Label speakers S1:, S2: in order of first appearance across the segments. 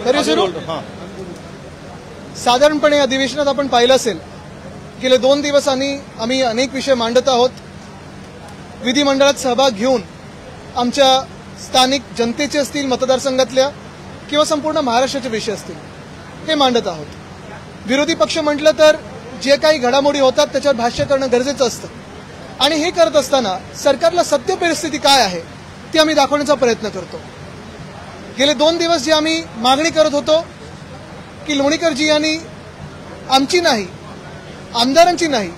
S1: तरी सुरू साधारणपणे अधिवेशनात आपण पाहिलं असेल गेले 2 दिवस आम्ही अनेक विषय मांडत आहोत. विधिमंडळात सहभाग घेऊन आमच्या स्थानिक जनतेचे असतील, मतदारसंघातल्या किंवा संपूर्ण महाराष्ट्राचे विषय असतील हे मांडत आहोत. विरोधी पक्ष म्हटलं तर जे काही घडामोडी होतात त्याच्यावर भाष्य करणं गरजेचं असतं आणि हे करत असताना सरकारला सत्य परिस्थिती काय आहे ती आम्ही दाखवण्याचा प्रयत्न करतो. गेले 2 दिवस जे आम्ही मागणी करत होतो की लोणीकरजी यांनी आमची नाही, आमदारांची नाही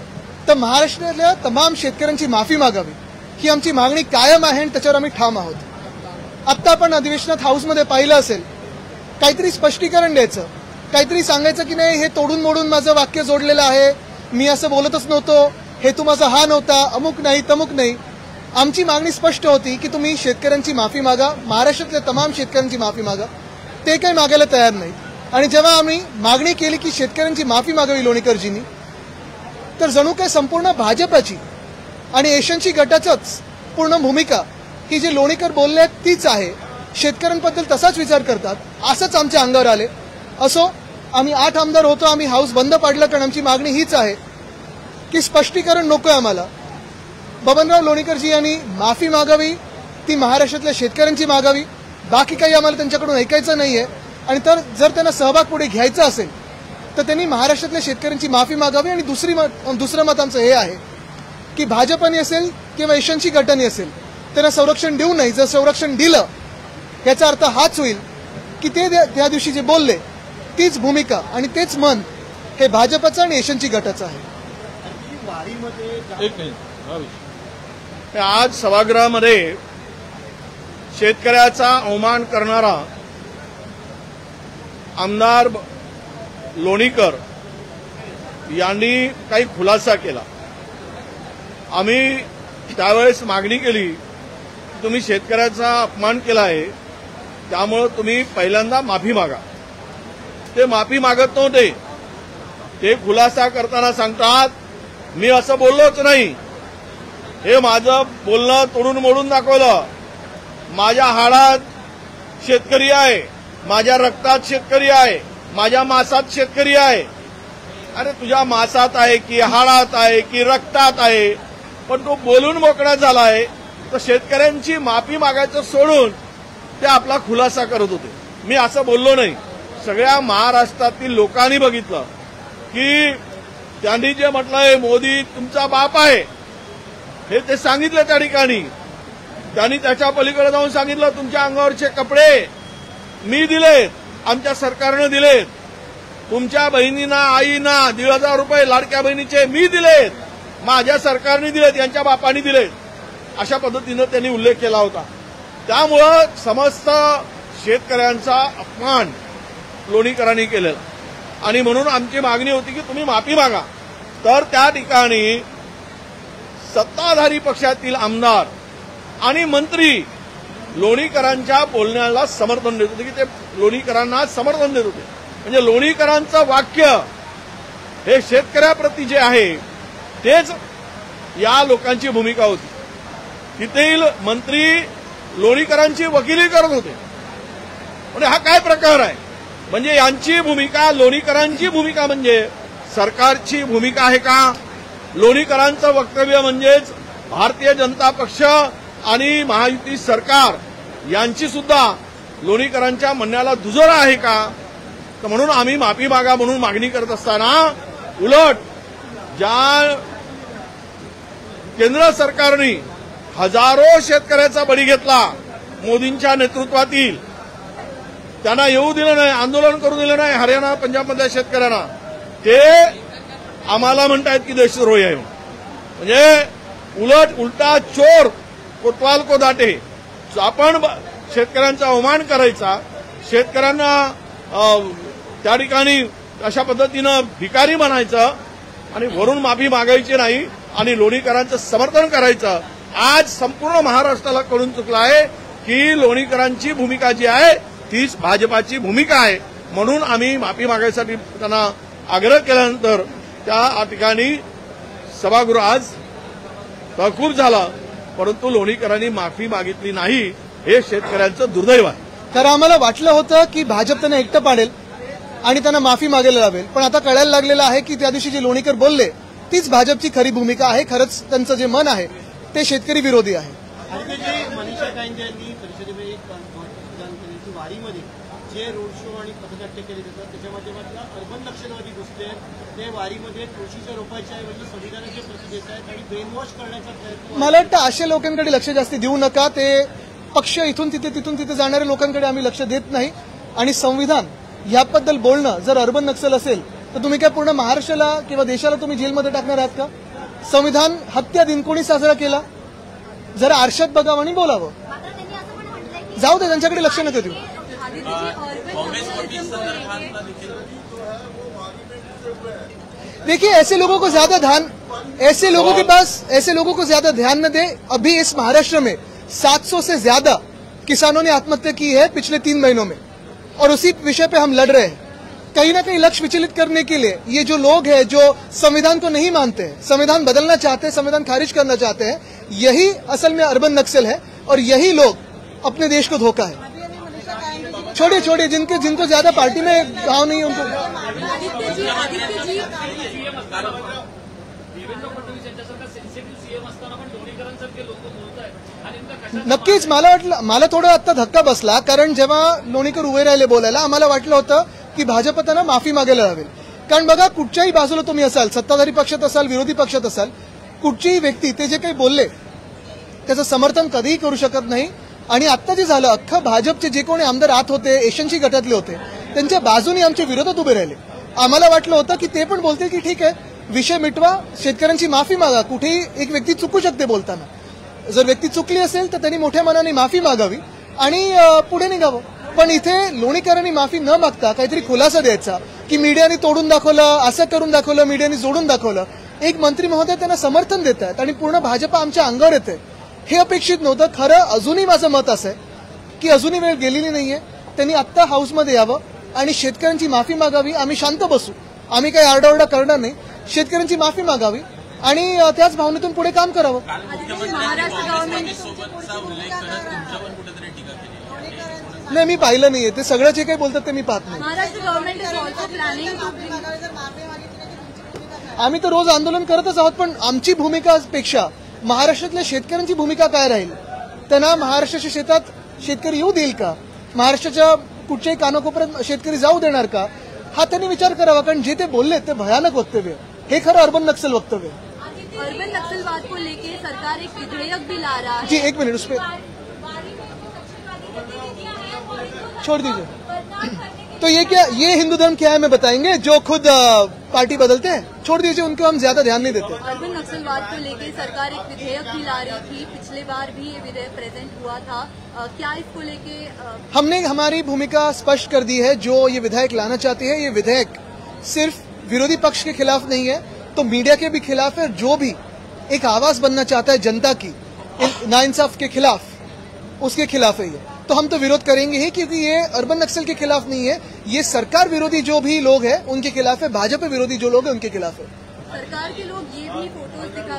S1: तर महाराष्ट्रातल्या तमाम शेतकऱ्यांची माफी मागावी ही आमची मागणी कायम आहे आणि त्याच्यावर आम्ही ठाम आहोत. आत्ता आपण अधिवेशनात हाऊसमध्ये पाहिलं असेल काहीतरी स्पष्टीकरण द्यायचं, काहीतरी सांगायचं की नाही हे तोडून मोडून माझं वाक्य जोडलेलं आहे, मी असं बोलतच नव्हतो, हेतू माझा हा नव्हता, अमुक नाही तमुक नाही. आमची मागणी स्पष्ट होती की तुम्ही शेतकऱ्यांची माफी मागा, महाराष्ट्रातल्या तमाम शेतकऱ्यांची माफी मागा. ते काही मागायला तयार नाहीत आणि जेव्हा आम्ही मागणी केली की शेतकऱ्यांची माफी मागावी लोणीकरजींनी तर जणू काय संपूर्ण भाजपाची आणि एशनची गटाचंच पूर्ण भूमिका ही जे लोणीकर बोलले आहेत तीच आहे, शेतकऱ्यांबद्दल तसाच विचार करतात असंच आमच्या अंगावर आले. असो, आम्ही 8 आमदार होतो, आम्ही हाऊस बंद पाडलं कारण आमची मागणी हीच आहे की स्पष्टीकरण नकोय आम्हाला. बबनराव लोणीकरजी यांनी माफी मागावी, ती महाराष्ट्रातल्या शेतकऱ्यांची मागावी, बाकी काही आम्हाला त्यांच्याकडून ऐकायचं नाहीये. आणि तर जर त्यांना सहभाग पुढे घ्यायचा असेल तर त्यांनी महाराष्ट्रातल्या शेतकऱ्यांची माफी मागावी. आणि दुसरं मत आमचं हे आहे की भाजपने असेल किंवा एशनची गटाने असेल त्यांना संरक्षण देऊ नये. जर संरक्षण दिलं याचा अर्थ हाच होईल की ते त्या दिवशी जे बोलले तीच भूमिका आणि तेच मन हे भाजपचं आणि एशनची गटाचं आहे.
S2: आज सभागृहामध्ये शेतकऱ्याचा अवमान करणारा आमदार लोणीकर यांनी काही खुलासा केला. आम्ही त्यावेळेस मागणी केली तुम्ही शेतकऱ्याचा अपमान केला आहे त्यामुळे तुम्ही पहिल्यांदा माफी मागा. ते माफी मागत नव्हते. ते खुलासा करताना सांगतात मी असं बोललोच नाही, हे माझं बोलणं तोडून मोडून दाखवलं. माझ्या हाडात शेतकरी आहे, माझ्या रक्तात शेतकरी आहे, माझ्या मांसात शेतकरी आहे. अरे तुझ्या मांसात आहे की हाडात आहे की रक्तात आहे, पण तो बोलून मोकळा झालाय. तर शेतकऱ्यांची माफी मागायचं सोडून ते आपला खुलासा करत होते. मी असं बोललो नाही. सगळ्या महाराष्ट्रातील लोकांनी बघितलं की त्यांनी जे म्हटलंय मोदी तुमचा बाप आहे हे ते सांगितलं त्या ठिकाणी. त्यांनी त्याच्या पलीकडे जाऊन सांगितलं तुमच्या अंगावरचे कपडे मी दिलेत, आमच्या सरकारनं दिलेत, तुमच्या बहिणींना आईना 1,500 रुपये लाडक्या बहिणीचे मी दिलेत, माझ्या सरकारने दिलेत, यांच्या बापांनी दिलेत. अशा पद्धतीनं त्यांनी उल्लेख केला होता. त्यामुळं समस्त शेतकऱ्यांचा अपमान लोणीकरांनी केलेला आणि म्हणून आमची मागणी होती की तुम्ही माफी मागा. तर त्या ठिकाणी सत्ताधारी पक्षातील आमदार आणि मंत्री लोणीकरांच्या बोलण्याला समर्थन देत होते की ते लोणीकरांना समर्थन देत होते. म्हणजे लोणीकरांचं वाक्य हे शेतकऱ्याप्रती जे आहे तेच या लोकांची भूमिका होती. तिथेही मंत्री लोणीकरांची वकिली करत होते. म्हणजे हा काय प्रकार आहे? म्हणजे यांची भूमिका, लोणीकरांची भूमिका म्हणजे सरकारची भूमिका आहे का? लोणीकरांचं वक्तव्य म्हणजेच भारतीय जनता पक्ष आणि महायुती सरकार यांची सुद्धा लोणीकरांच्या म्हणण्याला दुजोरा आहे का? तर म्हणून आम्ही माफी मागा म्हणून मागणी करत असताना उलट ज्या केंद्र सरकारने हजारो शेतकऱ्याचा बळी घेतला मोदींच्या नेतृत्वातील, त्यांना येऊ दिलं नाही, आंदोलन करू दिलं नाही हरियाणा पंजाबमधल्या शेतकऱ्यांना, ते आम्हाला म्हणतायत की देशद्रोही आहे. म्हणजे उलटा चोर कोतवाल को दाटे. आपण शेतकऱ्यांचा अवमान करायचा, शेतकऱ्यांना त्या ठिकाणी अशा पद्धतीनं भिकारी म्हणायचं आणि वरून माफी मागायची नाही आणि लोणीकरांचं समर्थन करायचं. आज संपूर्ण महाराष्ट्राला कळून चुकलं आहे की लोणीकरांची भूमिका जी आहे तीच भाजपाची भूमिका आहे. म्हणून आम्ही माफी मागायसाठी त्यांना आग्रह केल्यानंतर त्या ठिकाणी सभागृह आज तहकूब झाला, परंतु लोणीकरांनी माफी मागितली नाही. हे शेतकऱ्यांचं दुर्दैव आहे.
S1: कारण आम्हाला वाटलं होतं की भाजप त्यांना एकटं पाडेल आणि त्यांना माफी मागायला लावेल, पण आता कळायला लागलेलं आहे की त्या दिवशी जे लोणीकर बोलले तीच भाजपची खरी भूमिका आहे. खरंच त्यांचं जे मन आहे ते शेतकरी विरोधी आहे.
S3: मनीषा कायंदे यांनी परिषदेमध्ये एक प्रदान केली की वारीमध्ये जे रोड शो आणि पथनाट्य केले जातात त्याच्या माध्यमातून अर्बन नक्षलवादी घुसले ते वारीमध्ये तुळशीच्या रोपाच्या ऐवजी संविधानाचे प्रति देत आहेत आणि ब्रेन वॉश करण्याचा प्रयत्न.
S1: मला वाटतं अशा लोकांकडे लक्ष जास्त देऊ नका. ते पक्ष इथून तिथे जाणाऱ्या लोकांकडे आम्ही लक्ष देत नाही. आणि संविधान याबद्दल बोलणं जर अर्बन नक्सल असेल तर तुम्ही काय पूर्ण महाराष्ट्राला किंवा देशाला तुम्ही जेलमध्ये टाकणार आहात का? संविधान हत्या दिन कोणी साजरा केला? जरा आरशात बघावं आणि बोलावं. जाऊ दे, त्यांच्याकडे लक्ष नका देऊ. देखिए, ऐसे लोगों को ज्यादा ध्यान न दे. अभी इस महाराष्ट्र में 700 से ज्यादा किसानों ने आत्महत्या की है पिछले 3 महीनों में, और उसी विषय पे हम लड़ रहे हैं. कहीं ना कहीं लक्ष्य विचलित करने के लिए ये जो लोग हैं जो संविधान को नहीं मानते हैं, संविधान बदलना चाहते हैं, संविधान खारिज करना चाहते हैं, यही असल में अर्बन नक्सल है और यही लोग अपने देश को धोखा है. छोड़िए जिनको ज्यादा पार्टी में गाँव नहीं है उनको. नक्कीच मला थोडं आता धक्का बसला, कारण जेव्हा लोणीकर उभे राहिले बोलायला आम्हाला वाटलं होतं की भाजप त्यांना माफी मागायला लावेल. कारण बघा, कुठच्याही बाजूला तुम्ही असाल, सत्ताधारी पक्षात असाल, विरोधी पक्षात असाल, कुठचीही व्यक्ती ते जे काही बोलले त्याचं समर्थन कधीही करू शकत नाही. आणि आता जे झालं, अख्खं भाजपचे जे कोणी आमदार आत होते, एशनची गटातले होते, त्यांच्या बाजूने आमच्या विरोधात उभे राहिले. आम्हाला वाटलं होतं की ते पण बोलतील की ठीक आहे, विषय मिटवा, शेतकऱ्यांची माफी मागा. कुठेही एक व्यक्ती चुकू शकते बोलताना. जर व्यक्ती चुकली असेल तर त्यांनी मोठ्या मनाने माफी मागावी आणि पुढे निघावं. पण इथे लोणीकरांनी माफी न मागता काहीतरी खुलासा द्यायचा की मीडियाने तोडून दाखवलं, असं करून दाखवलं, मीडियाने जोडून दाखवलं. एक मंत्री महोदय त्यांना समर्थन देत आहेत आणि पूर्ण भाजप आमच्या अंगावर येते, हे अपेक्षित नव्हतं. खरं अजूनही माझं मत असं आहे की अजूनही वेळ गेलेली नाहीये. त्यांनी आत्ता हाऊसमध्ये यावं आणि शेतकऱ्यांची माफी मागावी. आम्ही शांत बसू, आम्ही काही आरडाओरडा करणार नाही. शेतकऱ्यांची माफी मागावी आणि त्याच भावनेतून पुढे काम करावं. नाही, मी पाहिलं नाहीये ते सगळं जे काही बोलतात ते मी पाहत नाही. आम्ही तर रोज आंदोलन करतच आहोत, पण आमची भूमिकापेक्षा महाराष्ट्रातल्या शेतकऱ्यांची भूमिका काय राहील? त्यांना महाराष्ट्राच्या शेतात शेतकरी येऊ देईल का? महाराष्ट्राच्या कुठच्याही कानाकोपऱ्यात शेतकरी जाऊ देणार का? हा त्यांनी विचार करावा. कारण जे ते बोलले ते भयानक वक्तव्य, हे खरं अर्बन नक्सल वक्तव्य.
S4: अर्बन नक्सलवाद को लेके सरकार एक विधेयक भी ला रहा है.
S1: जी, एक मिनट, उस पर छोड़ दीजिए. तो ये हिंदू धर्म क्या है मैं बताएंगे, जो खुद पार्टी बदलते हैं. छोड़ दीजिए उनको, हम ज्यादा ध्यान नहीं देते.
S4: अर्बन नक्सलवाद को लेकर सरकार एक विधेयक भी ला रही थी, पिछले बार भी ये विधेयक प्रेजेंट हुआ था. क्या इसको लेके
S1: हमने हमारी भूमिका स्पष्ट कर दी है. जो ये विधेयक लाना चाहती है, ये विधेयक सिर्फ विरोधी पक्ष के खिलाफ नहीं है, तो मीडिया के भी खिलाफ है. जो भी एक आवाज बनना चाहता है जनता की नाइंसाफ के खिलाफ, उसके खिलाफ है ये. तो हम तो विरोध करेंगे ही, क्योंकि ये अर्बन नक्सल के खिलाफ नहीं है, ये सरकार विरोधी जो भी लोग हैं उनके खिलाफ है, भाजपा विरोधी जो लोग हैं उनके खिलाफ है.
S4: सरकार के लोग ये भी फोटोज दिखा,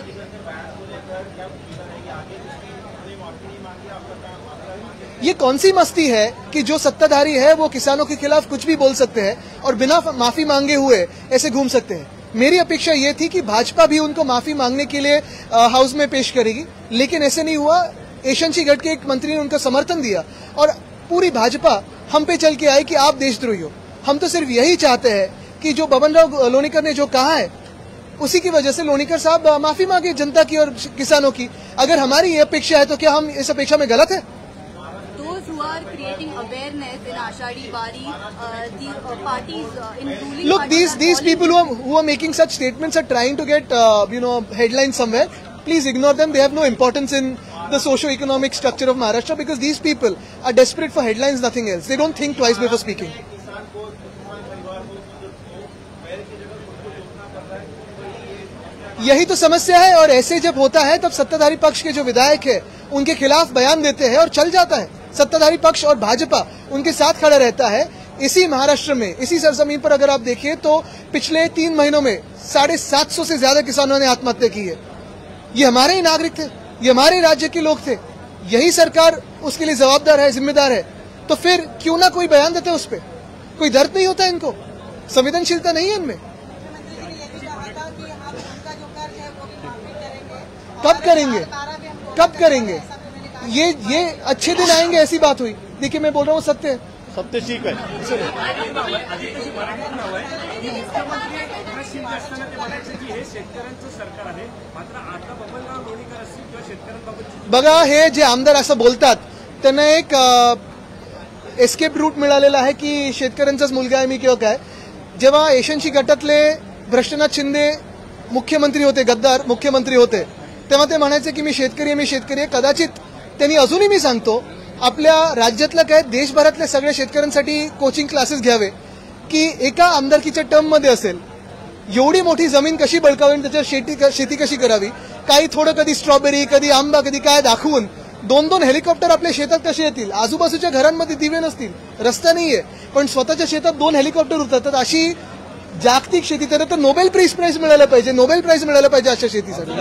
S1: ये कौन सी मस्ती है कि जो सत्ताधारी है वो किसानों के खिलाफ कुछ भी बोल सकते हैं और बिना माफी मांगे हुए ऐसे घूम सकते हैं. मेरी अपेक्षा ये थी कि भाजपा भी उनको माफी मांगने के लिए हाउस में पेश करेगी, लेकिन ऐसे नहीं हुआ. एशनची गट के एक मंत्री ने उनका समर्थन दिया और पूरी भाजपा हम पे चल के आई कि आप देशद्रोही हो. हम तो सिर्फ यही चाहते हैं कि जो बबनराव लोणीकर ने जो कहा है उसी की वजह से लोणीकर साहब माफी मांगे जनता की और किसानों की. अगर हमारी ये अपेक्षा है तो क्या हम इस अपेक्षा में गलत है?
S4: Those who are creating awareness in Ashadi Wari, the parties in ruling.
S1: Look, these people who are making such statements are trying to get headlines somewhere. Please ignore them. They have no importance in the socio-economic structure of Maharashtra, because these people are desperate for headlines, nothing else. They don't think twice before speaking. यही तो समस्या है. और ऐसे जब होता है तब सत्ताधारी पक्ष के जो विधायक है उनके खिलाफ बयान देते हैं और चल जाता है. सत्ताधारी पक्ष और भाजपा उनके साथ खड़ा रहता है. इसी महाराष्ट्र में, इसी सरजमीन पर अगर आप देखिए तो पिछले 3 महीनों में 750 से ज्यादा किसानों ने आत्महत्या की है. ये हमारे ही नागरिक थे, ये हमारे राज्य के लोग थे. यही सरकार उसके लिए जवाबदार है, जिम्मेदार है. तो फिर क्यों ना कोई बयान देते उस पर? कोई दर्द नहीं होता इनको? संवेदनशीलता नहीं है इनमें? कब करेंगे? कब करेंगे? ये अच्छे दिन आएंगे ऐसी बात हुई। देखिए मैं बोल रहा हूँ सत्य है।
S2: सत्य ठीक आहे.
S1: बघा, हे जे आमदार असं बोलतात त्यांना एक एस्केप रूट मिळालेला आहे की शेतकऱ्यांचाच मुलगा आहे मी किंवा काय. जेव्हा एशनशी गटातले भ्रष्टनाथ शिंदे मुख्यमंत्री होते, गद्दार मुख्यमंत्री होते, तेव्हा ते म्हणायचे की मी शेतकरी आहे. कदाचित त्यांनी अजूनही मी सांगतो आपल्या राज्यातल्या काय देशभरातल्या सगळ्या शेतकऱ्यांसाठी कोचिंग क्लासेस घ्यावे की एका आमदारकीच्या टर्ममध्ये असेल एवढी मोठी जमीन कशी बळकावी, त्याच्यावर शेती कशी करावी, काही थोडं कधी स्ट्रॉबेरी कधी आंबा कधी काय दाखवून 2-2 हेलिकॉप्टर आपल्या शेतात कसे येतील? आजूबाजूच्या घरांमध्ये दिवे नसतील, रस्ता नाहीये, पण स्वतःच्या शेतात 2 हेलिकॉप्टर उतरतात. अशी जागतिक शेती तर नोबेल प्राइज मिळायला पाहिजे, नोबेल प्राइज मिळायला पाहिजे अशा शेतीसाठी.